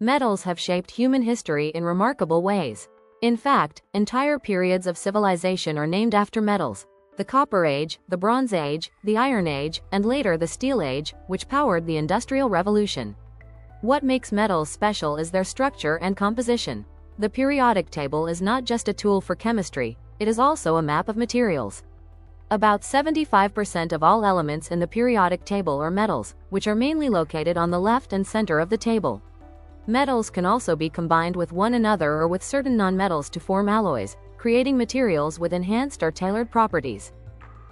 Metals have shaped human history in remarkable ways. In fact, entire periods of civilization are named after metals: the Copper Age, the Bronze Age, the Iron Age, and later the Steel Age, which powered the Industrial Revolution. What makes metals special is their structure and composition. The periodic table is not just a tool for chemistry, it is also a map of materials. About 75% of all elements in the periodic table are metals, which are mainly located on the left and center of the table. Metals can also be combined with one another or with certain nonmetals to form alloys, creating materials with enhanced or tailored properties.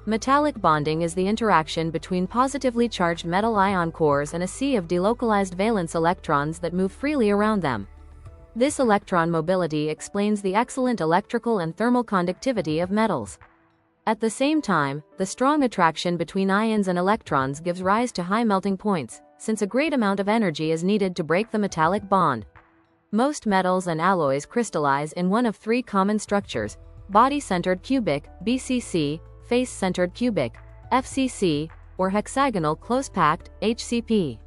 Metallic bonding is the interaction between positively charged metal ion cores and a sea of delocalized valence electrons that move freely around them. This electron mobility explains the excellent electrical and thermal conductivity of metals. At the same time, the strong attraction between ions and electrons gives rise to high melting points, since a great amount of energy is needed to break the metallic bond. Most metals and alloys crystallize in one of three common structures: body-centered cubic, BCC, face-centered cubic, FCC, or hexagonal close-packed, HCP.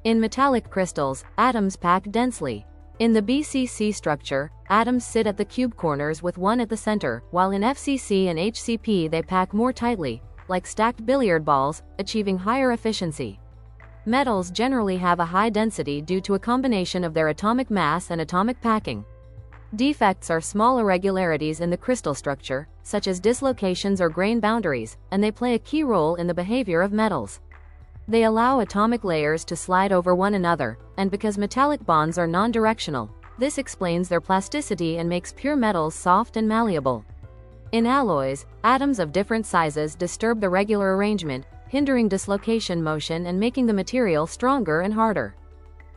In metallic crystals, atoms pack densely. In the BCC structure, atoms sit at the cube corners with one at the center, while in FCC and HCP they pack more tightly, like stacked billiard balls, achieving higher efficiency. Metals generally have a high density due to a combination of their atomic mass and atomic packing. Defects are small irregularities in the crystal structure, such as dislocations or grain boundaries, and they play a key role in the behavior of metals. They allow atomic layers to slide over one another, and because metallic bonds are non-directional, this explains their plasticity and makes pure metals soft and malleable. In alloys, atoms of different sizes disturb the regular arrangement, hindering dislocation motion and making the material stronger and harder.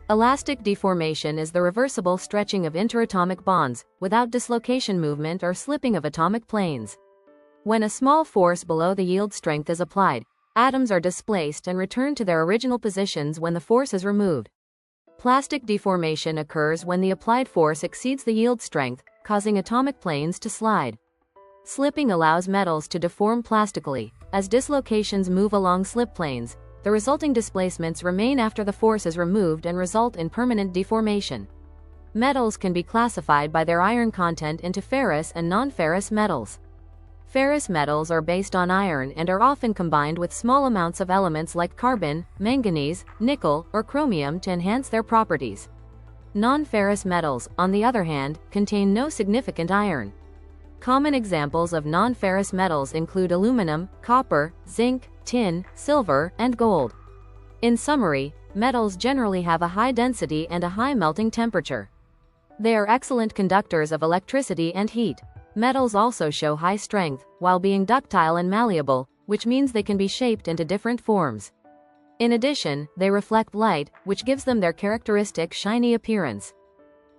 Elastic deformation is the reversible stretching of interatomic bonds, without dislocation movement or slipping of atomic planes. When a small force below the yield strength is applied, atoms are displaced and return to their original positions when the force is removed. Plastic deformation occurs when the applied force exceeds the yield strength, causing atomic planes to slide. Slipping allows metals to deform plastically. As dislocations move along slip planes, the resulting displacements remain after the force is removed and result in permanent deformation. Metals can be classified by their iron content into ferrous and non-ferrous metals. Ferrous metals are based on iron and are often combined with small amounts of elements like carbon, manganese, nickel, or chromium to enhance their properties. Non-ferrous metals, on the other hand, contain no significant iron. Common examples of non-ferrous metals include aluminum, copper, zinc, tin, silver, and gold. In summary, metals generally have a high density and a high melting temperature. They are excellent conductors of electricity and heat. Metals also show high strength, while being ductile and malleable, which means they can be shaped into different forms. In addition, they reflect light, which gives them their characteristic shiny appearance.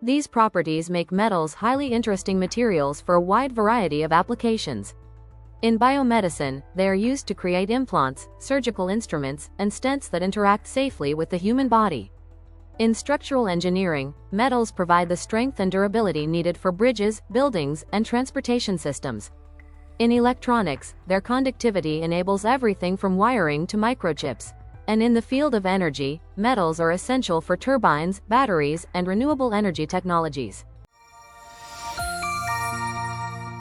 These properties make metals highly interesting materials for a wide variety of applications. In biomedicine, they are used to create implants, surgical instruments, and stents that interact safely with the human body. In structural engineering, metals provide the strength and durability needed for bridges, buildings, and transportation systems. In electronics, their conductivity enables everything from wiring to microchips. And in the field of energy, metals are essential for turbines, batteries, and renewable energy technologies.